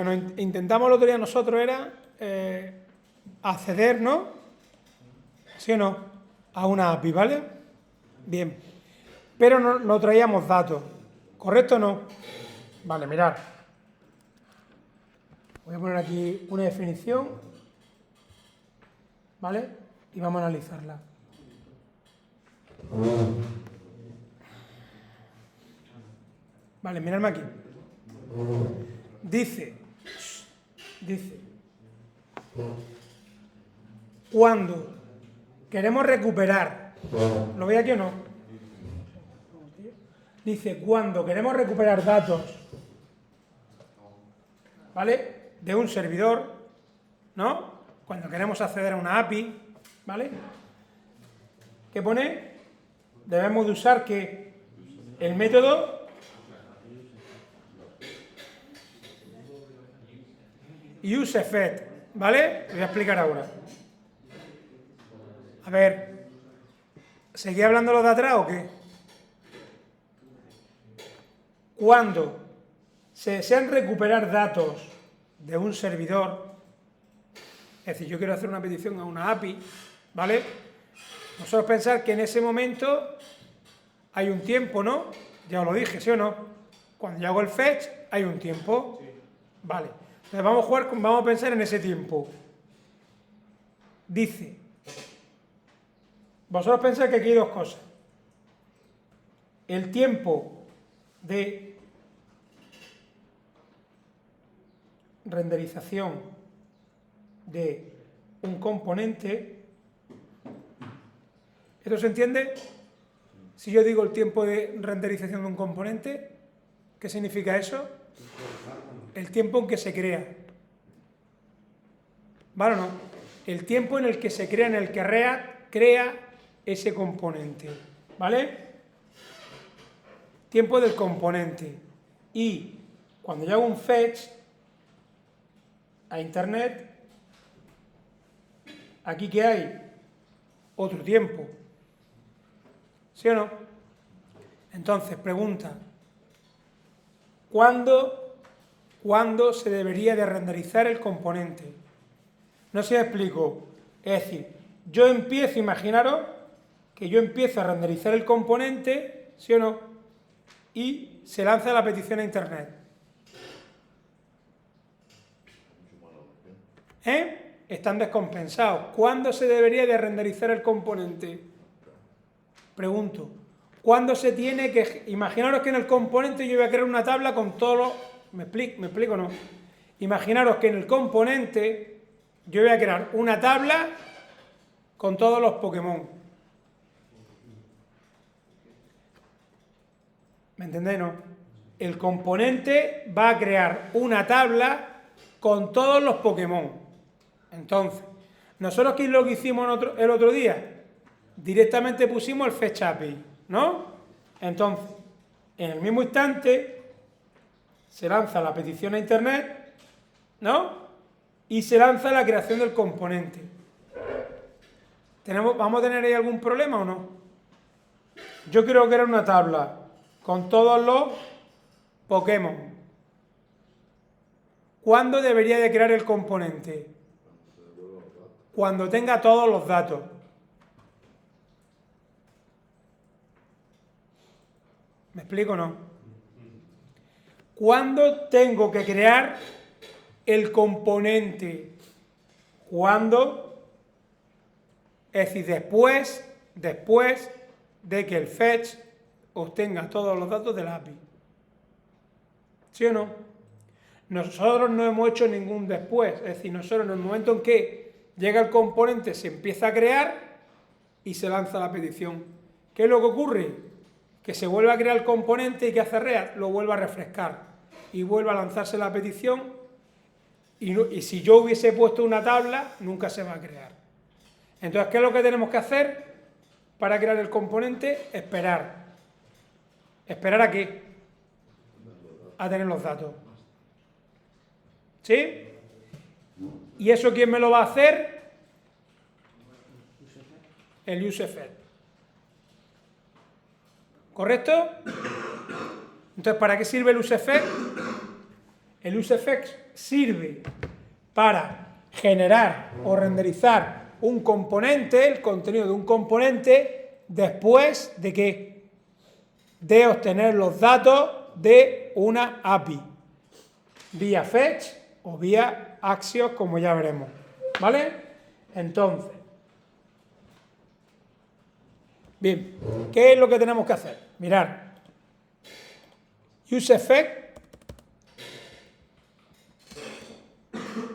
Bueno, intentamos el otro día nosotros era acceder, ¿no? ¿Sí o no? A una API, ¿vale? Bien. Pero no traíamos datos. ¿Correcto o no? Vale, mirad. Voy a poner aquí una definición, ¿vale? Y vamos a analizarla. Vale, miradme aquí. Dice, cuando queremos recuperar, ¿lo veis aquí o no? Dice, cuando queremos recuperar datos, ¿vale? De un servidor, ¿no? Cuando queremos acceder a una API, ¿vale? ¿Qué pone? Debemos de usar que el método useFetch, ¿vale? Lo voy a explicar ahora. A ver, ¿seguí hablando los de atrás o qué? Cuando se desean recuperar datos de un servidor, es decir, yo quiero hacer una petición a una API, ¿vale? Nosotros pensar que en ese momento hay un tiempo, ¿no? Ya os lo dije, ¿sí o no? Cuando yo hago el fetch, hay un tiempo. Vale. Entonces vamos a pensar en ese tiempo. Dice, vosotros pensáis que aquí hay dos cosas. El tiempo de renderización de un componente. ¿Esto se entiende? Si yo digo el tiempo de renderización de un componente, ¿qué significa eso? El tiempo en que se crea. ¿Vale o no? El tiempo en el que se crea, en el que crea ese componente. ¿Vale? Tiempo del componente. Y cuando yo hago un fetch a internet, aquí que hay otro tiempo. ¿Sí o no? Entonces, pregunta, ¿cuándo se debería de renderizar el componente? No sé si me explico. Es decir, yo empiezo, imaginaros que yo empiezo a renderizar el componente, ¿sí o no? Y se lanza la petición a internet. Están descompensados. ¿Cuándo se debería de renderizar el componente? Pregunto. ¿Cuándo se tiene que...? Imaginaros que en el componente yo voy a crear una tabla con todos los... ¿Me explico o no? Imaginaros que en el componente yo voy a crear una tabla con todos los Pokémon. ¿Me entendéis, no? El componente va a crear una tabla con todos los Pokémon. Entonces, nosotros ¿qué es lo que hicimos el otro día? Directamente pusimos el fetch API, ¿no? Entonces, en el mismo instante se lanza la petición a internet, ¿no? Y se lanza la creación del componente. ¿Vamos a tener ahí algún problema o no? Yo quiero crear una tabla con todos los Pokémon. ¿Cuándo debería de crear el componente? Cuando tenga todos los datos. ¿Me explico o no? ¿Cuándo tengo que crear el componente? ¿Cuándo? Es decir, después de que el fetch obtenga todos los datos de la API. ¿Sí o no? Nosotros no hemos hecho ningún después. Es decir, nosotros en el momento en que llega el componente se empieza a crear y se lanza la petición. ¿Qué es lo que ocurre? Que se vuelve a crear el componente y que hace React, lo vuelve a refrescar y vuelve a lanzarse la petición y si yo hubiese puesto una tabla, nunca se va a crear. Entonces, ¿qué es lo que tenemos que hacer para crear el componente? Esperar. ¿Esperar a qué? A tener los datos. ¿Sí? ¿Y eso quién me lo va a hacer? El useFetch. ¿Correcto? Entonces, ¿para qué sirve el useFetch? el useEffects sirve para generar o renderizar un componente, el contenido de un componente, después de ¿qué? De obtener los datos de una API, vía fetch o vía Axios, como ya veremos, ¿vale? Entonces, bien, ¿qué es lo que tenemos que hacer? Mirar, useEffect,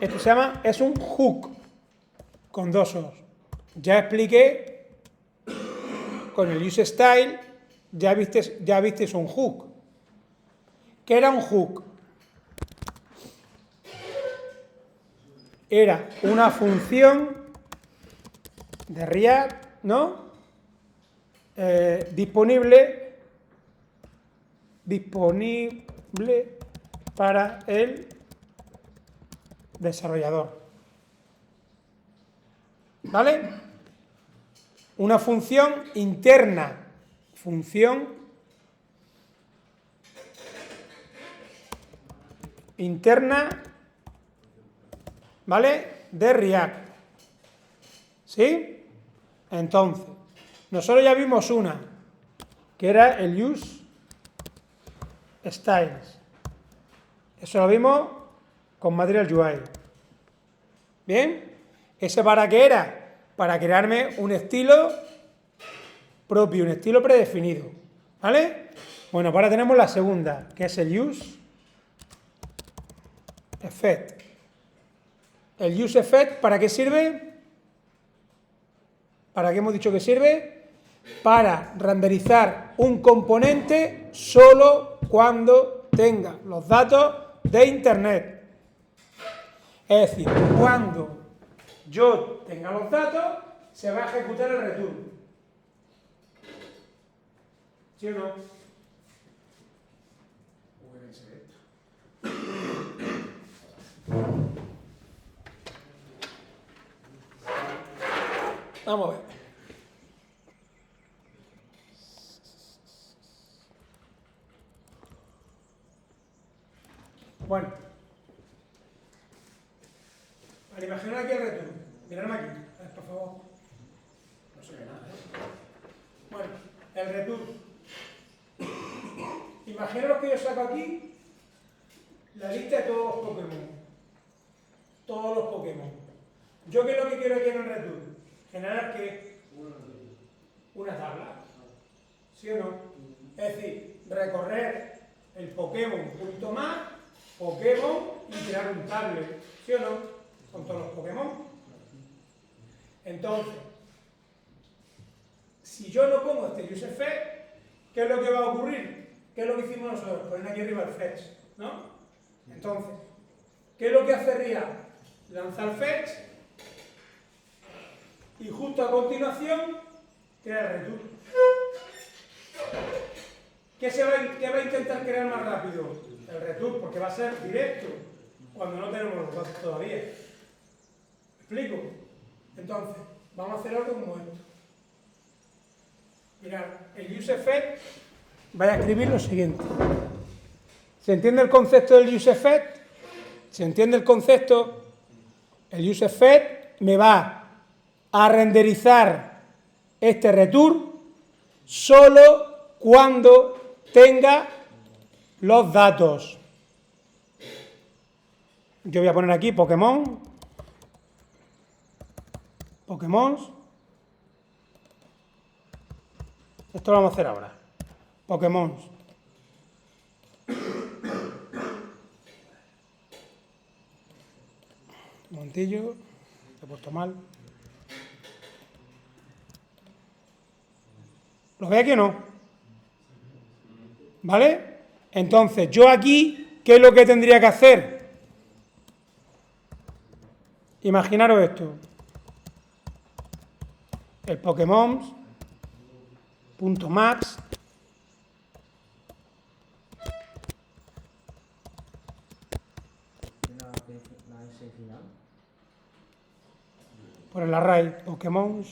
esto se llama, es un hook con dos O's. Ya expliqué con el useStyle, ya visteis un hook. ¿Qué era un hook? Era una función de React, ¿no? Disponible para el desarrollador. ¿Vale? Una función interna. Función interna, ¿vale? De React. ¿Sí? Entonces, nosotros ya vimos una, que era el useStyles. Eso lo vimos con Material UI. ¿Bien? ¿Ese para qué era? Para crearme un estilo propio, un estilo predefinido. ¿Vale? Bueno, ahora tenemos la segunda, que es el useEffect. ¿El useEffect para qué sirve? ¿Para qué hemos dicho que sirve? Para renderizar un componente solo cuando tenga los datos de Internet. Es decir, cuando yo tenga los datos, se va a ejecutar el return. ¿Sí o no? Vamos a ver. Bueno. Para imaginar aquí el return. Miradme aquí, por favor. No se ve nada, ¿eh? Bueno, el return. Imaginaros que yo saco aquí la lista de todos los Pokémon. Todos los Pokémon. ¿Yo qué es lo que quiero aquí en el return? Generar ¿qué? Una tabla. ¿Sí o no? Es decir, recorrer el Pokémon.map, Pokémon y crear un tablet. ¿Sí o no? Con todos los Pokémon. Entonces, si yo no pongo este useEffect, ¿qué es lo que va a ocurrir? ¿Qué es lo que hicimos nosotros? Poner aquí arriba el fetch, ¿no? Entonces, ¿qué es lo que hace React? Lanza el fetch y justo a continuación crea el return. ¿Qué va a intentar crear más rápido? El return, porque va a ser directo, cuando no tenemos los datos todavía. ¿Me explico? Entonces, vamos a hacer algo como esto. Mirad, el useEffect, voy a escribir lo siguiente. ¿Se entiende el concepto del useEffect? ¿Se entiende el concepto? El useEffect me va a renderizar este return solo cuando tenga los datos. Yo voy a poner aquí Pokémons. Esto lo vamos a hacer ahora. Pokémon. Un momentillo. Lo he puesto mal. ¿Lo veis aquí o no? ¿Vale? Entonces, yo aquí, ¿qué es lo que tendría que hacer? Imaginaros esto. El Pokémon.max por el array Pokémon.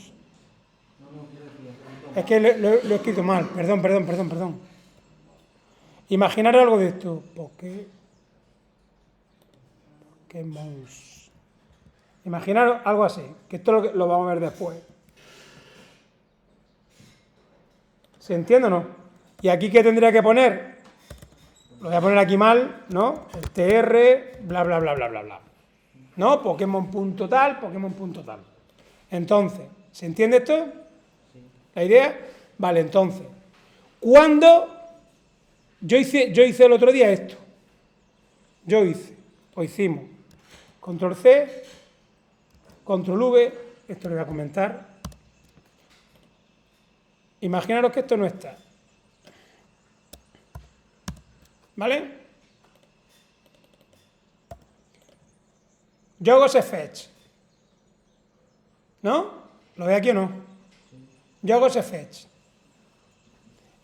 Es que lo he escrito mal. Perdón. Imaginar algo de esto. Pokémon. Imaginaros algo así, que esto lo vamos a ver después. ¿Se entiende o no? Y aquí, ¿qué tendría que poner? Lo voy a poner aquí mal, ¿no? El tr, bla, bla, bla, bla, bla, bla. ¿No? Pokémon punto tal, Pokémon punto tal. Entonces, ¿se entiende esto? ¿La idea? Vale, entonces, cuando yo hice el otro día esto, hicimos control C, control V, esto lo voy a comentar. Imaginaros que esto no está. ¿Vale? Yo hago ese fetch. ¿No? ¿Lo ve aquí o no? Yo hago ese fetch.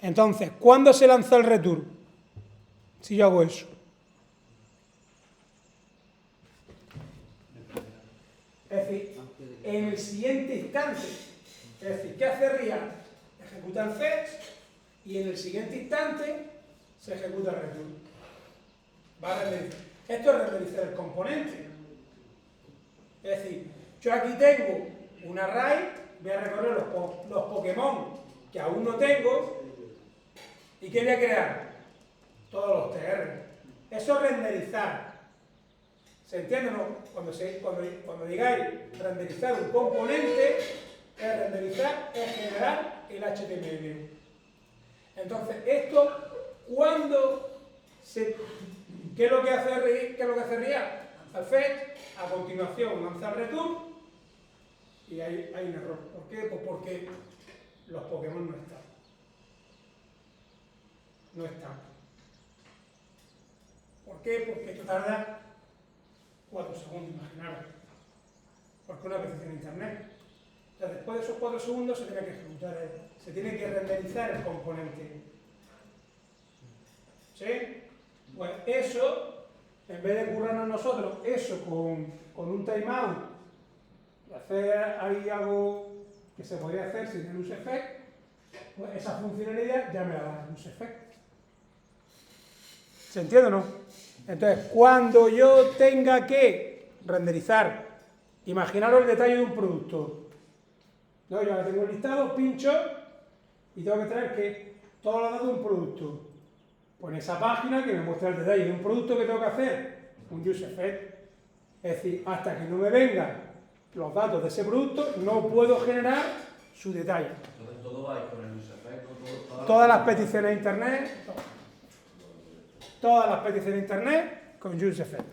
Entonces, ¿cuándo se lanza el return? Si yo hago eso. Es decir, en el siguiente instante. Es decir, ¿qué hace React? Ejecuta el fetch y en el siguiente instante se ejecuta el return. Va a renderizar. Esto es renderizar el componente. Es decir, yo aquí tengo un array, voy a recorrer los Pokémon que aún no tengo, ¿y qué voy a crear? Todos los TR. Eso es renderizar. ¿Se entiende o no? Cuando digáis renderizar un componente, es renderizar, es generar el HTML. Entonces, esto, ¿qué es lo que hace React? Lanza el fetch, a continuación lanza el return, y hay un error. ¿Por qué? Pues porque los Pokémon no están. No están. ¿Por qué? Porque esto tarda 4 segundos, imaginaros. Porque una petición de internet. Entonces, después de esos 4 segundos se tiene que ejecutar, se tiene que renderizar el componente. ¿Sí? Pues eso, en vez de currarnos nosotros eso con un timeout y hacer ahí algo que se podría hacer sin el useEffect, pues esa funcionalidad ya me la da el useEffect. ¿Se entiende o no? Entonces, cuando yo tenga que renderizar, imaginaros el detalle de un producto. No, yo ahora tengo el listado, pincho y tengo que traer que todos los datos de un producto. Pues en esa página que me muestra el detalle de un producto que tengo que hacer, un useEffect. Es decir, hasta que no me vengan los datos de ese producto, no puedo generar su detalle. Entonces todo va a ir con el useEffect. Todas las peticiones a internet, todas las peticiones a internet con useEffect.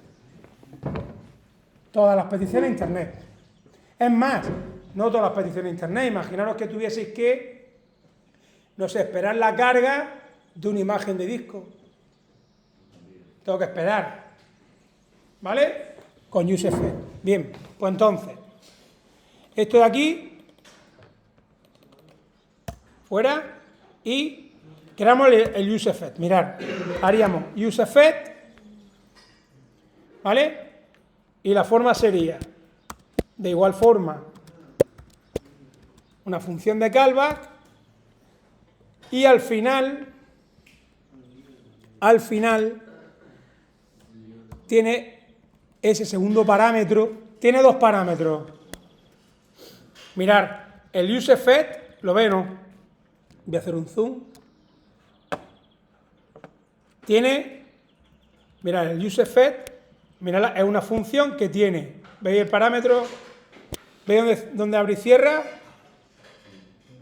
Todas las peticiones a internet. Es más, no todas las peticiones a internet. Imaginaros que tuvieseis que, no sé, esperar la carga de una imagen de disco. Tengo que esperar. ¿Vale? Con useEffect. Bien, pues entonces, esto de aquí, fuera, y creamos el useEffect. Mirad, haríamos useEffect, ¿vale? Y la forma sería, de igual forma, una función de callback, y al final tiene ese segundo parámetro, tiene 2 parámetros. Mirad, el useEffect, ¿lo ven, no? Voy a hacer un zoom. Tiene, mirad, el useEffect, mirad, es una función que tiene, ¿veis el parámetro? ¿Veis dónde abre y cierra?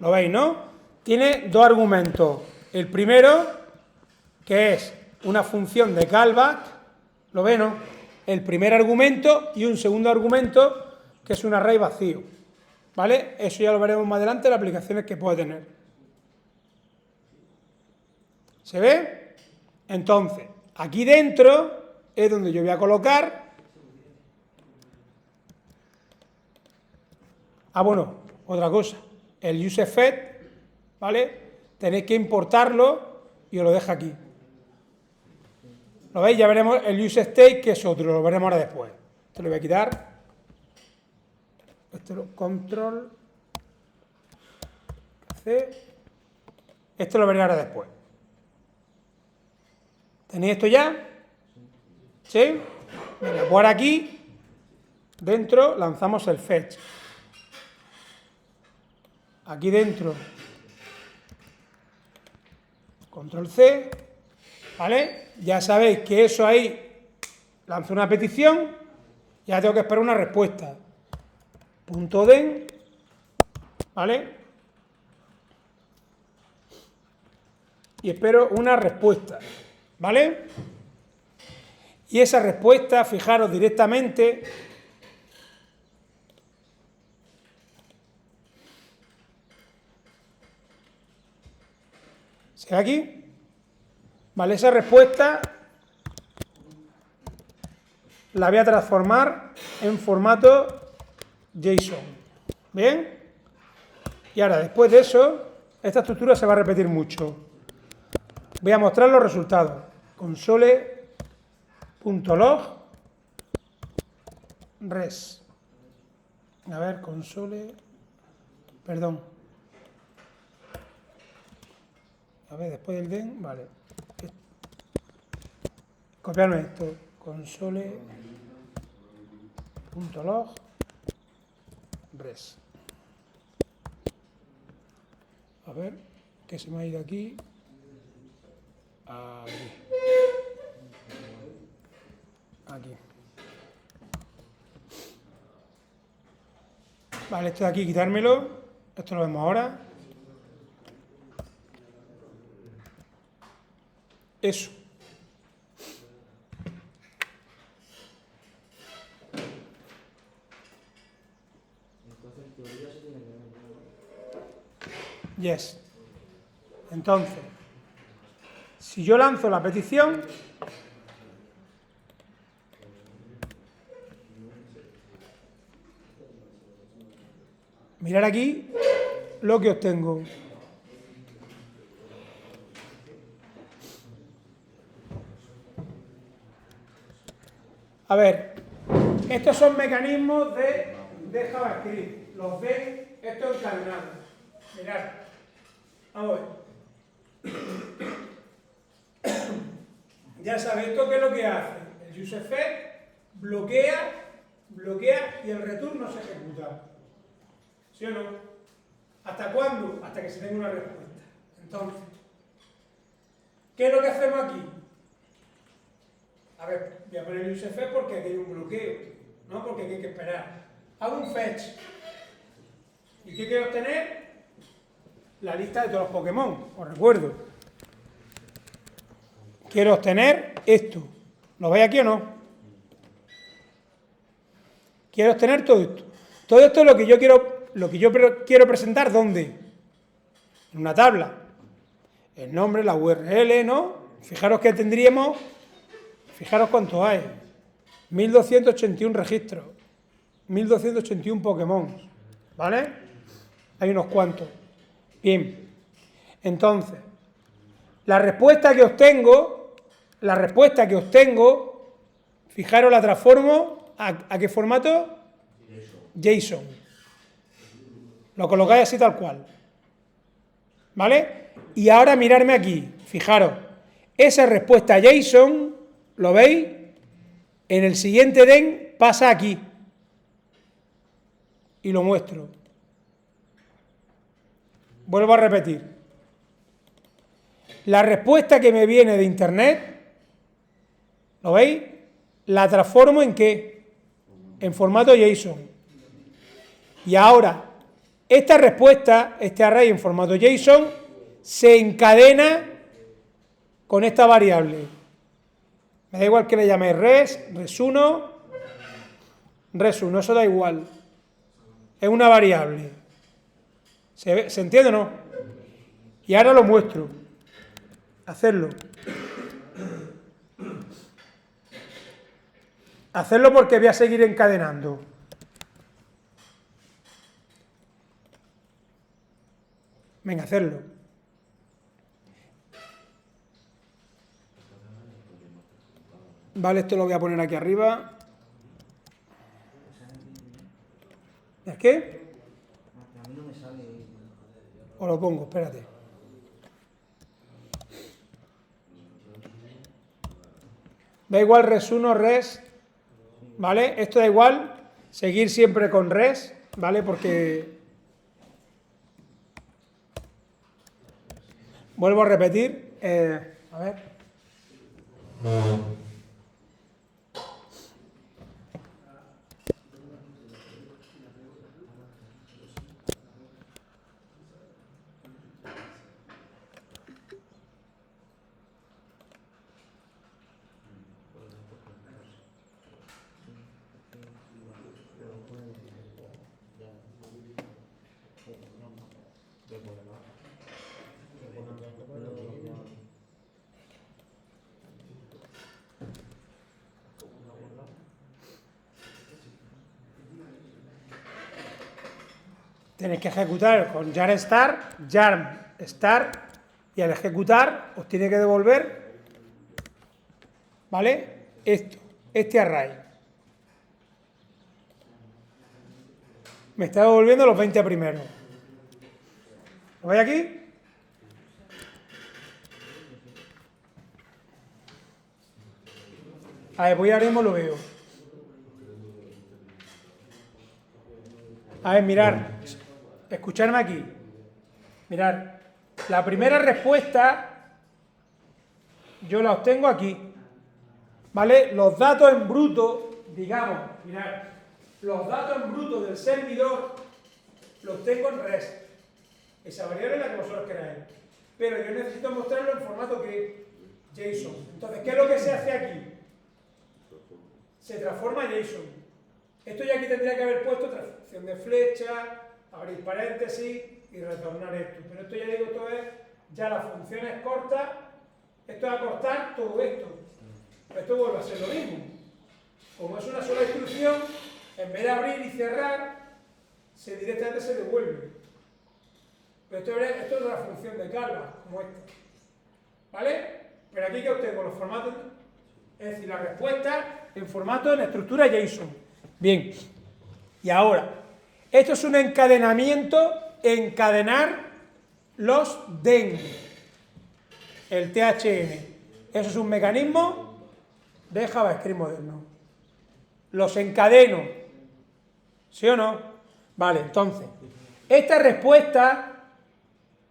¿Lo veis, no? Tiene 2 argumentos. El primero, que es una función de callback, ¿lo ven, no? El primer argumento y un segundo argumento, que es un array vacío. ¿Vale? Eso ya lo veremos más adelante, las aplicaciones que puede tener. ¿Se ve? Entonces, aquí dentro es donde yo voy a colocar. Bueno, otra cosa. El useEffect, ¿vale? Tenéis que importarlo y os lo dejo aquí. ¿Lo veis? Ya veremos el useState, que es otro, lo veremos ahora después. Esto lo voy a quitar. Esto lo control C. Esto lo veré ahora después. ¿Tenéis esto ya? ¿Sí? Venga, pues ahora aquí, dentro, lanzamos el fetch. Aquí dentro, control C, ¿vale? Ya sabéis que eso ahí, lanzo una petición, ya tengo que esperar una respuesta. Punto den, ¿vale? Y espero una respuesta, ¿vale? Y esa respuesta, fijaros directamente, ¿se ve aquí? Vale, esa respuesta la voy a transformar en formato JSON. ¿Bien? Y ahora, después de eso, esta estructura se va a repetir mucho. Voy a mostrar los resultados. Console.log res. A ver, console. Perdón. A ver, después del den, vale. Copiarme esto. Console.log res. A ver, que se me ha ido aquí. Aquí. Vale, esto de aquí, quitármelo. Esto lo vemos ahora. Eso. Entonces, en teoría se tiene que ver. Yes. Entonces, si yo lanzo la petición, mirad aquí lo que obtengo. A ver, estos son mecanismos de JavaScript. Los veis, estos encadenados. Mirad. Vamos a ver. Ya sabéis esto qué es lo que hace. El useFetch bloquea y el return no se ejecuta. ¿Sí o no? ¿Hasta cuándo? Hasta que se tenga una respuesta. Entonces, ¿qué es lo que hacemos aquí? A ver, voy a poner el useFetch porque aquí hay un bloqueo, no porque aquí hay que esperar. Hago un fetch. ¿Y qué quiero obtener? La lista de todos los Pokémon, os recuerdo. Quiero obtener esto. ¿Lo veis aquí o no? Quiero obtener todo esto. Todo esto es lo que yo quiero presentar, ¿dónde? En una tabla. El nombre, la URL, ¿no? Fijaros que tendríamos, fijaros cuántos hay. 1281 registros. 1281 Pokémon. ¿Vale? Hay unos cuantos. Bien. Entonces, la respuesta que obtengo, fijaros, la transformo ¿a qué formato? JSON. Lo colocáis así tal cual. ¿Vale? Y ahora mirarme aquí. Fijaros, esa respuesta JSON, ¿lo veis? En el siguiente den pasa aquí. Y lo muestro. Vuelvo a repetir. La respuesta que me viene de internet, ¿lo veis? La transformo en ¿qué? En formato JSON. Y ahora, esta respuesta, este array en formato JSON, se encadena con esta variable. Me da igual que le llaméis res1, eso da igual. Es una variable. ¿Se entiende o no? Y ahora lo muestro. Hacerlo. Hacerlo porque voy a seguir encadenando. Venga, hacerlo. Vale, esto lo voy a poner aquí arriba. ¿Es qué? A mí no me sale. Os lo pongo, espérate. Da igual res1, res. ¿vale? Esto da igual, seguir siempre con res, ¿vale? Porque, vuelvo a repetir, a ver. Tenéis que ejecutar con yarn start, y al ejecutar os tiene que devolver, ¿vale? Este array. Me está devolviendo los 20 primeros. ¿Lo veis aquí? A ver, voy ahora mismo lo veo. A ver, mirar. Escuchadme aquí. Mirad. La primera respuesta yo la obtengo aquí. ¿Vale? Los datos en bruto, digamos, mirad. Los datos en bruto del servidor los tengo en REST. Esa variable es la que vosotros queráis. Pero yo necesito mostrarlo en formato que JSON. Entonces, ¿qué es lo que se hace aquí? Se transforma en JSON. Esto ya aquí tendría que haber puesto transacción de flecha, abrir paréntesis y retornar esto. Pero esto ya digo, esto es ya las funciones cortas. Esto es acortar todo esto. Pero esto vuelve a ser lo mismo. Como es una sola instrucción, en vez de abrir y cerrar, directamente se devuelve. Pero esto es una función de carga, como esta. ¿Vale? Pero aquí que obtengo los formatos, es decir, la respuesta en formato en estructura JSON. Bien. Y ahora, esto es un encadenamiento, encadenar los DEN, el THN. Eso es un mecanismo de JavaScript moderno. Los encadeno. ¿Sí o no? Vale, entonces, esta respuesta,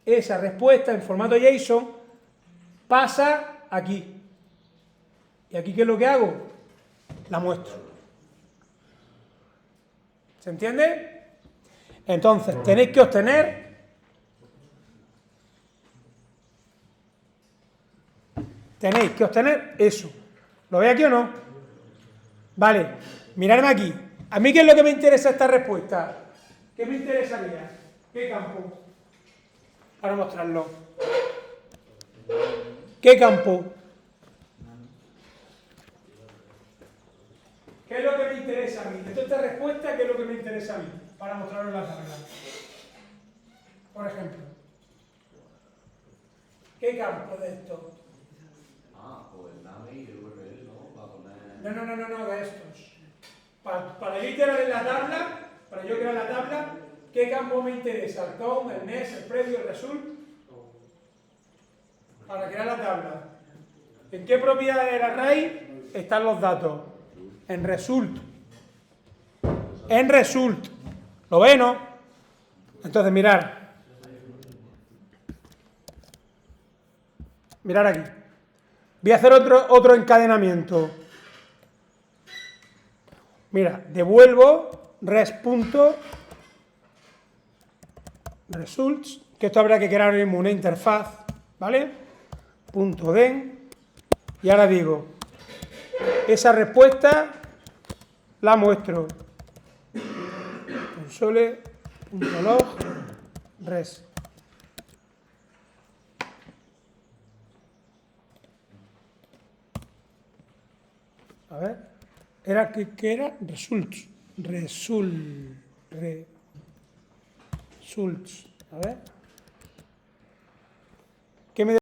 esa respuesta en formato JSON, pasa aquí. ¿Y aquí qué es lo que hago? La muestro. ¿Se entiende? Entonces, tenéis que obtener eso. ¿Lo veis aquí o no? Vale, miradme aquí. ¿A mí qué es lo que me interesa esta respuesta? ¿Qué me interesaría? ¿Qué campo? Para mostrarlo. ¿Qué campo? ¿Qué es lo que me interesa a mí? De toda esta respuesta, ¿qué es lo que me interesa a mí? Para mostrarlo en la tabla. Por ejemplo. ¿Qué campo de esto? Pues name y el URL, ¿no? Para poner... No, de estos. Para yo iterar en la tabla, para yo crear la tabla, ¿qué campo me interesa? ¿El count, el next, el previo, el result? Para crear la tabla. ¿En qué propiedad del array están los datos? En result. En result. ¿Lo ve, no? Entonces, mirar. Mirar aquí. Voy a hacer otro encadenamiento. Mira, devuelvo res.results, que esto habrá que crear ahora mismo una interfaz, ¿vale? .den, y ahora digo, esa respuesta la muestro. Console.log res. A ver, ¿qué era? Results. A ver.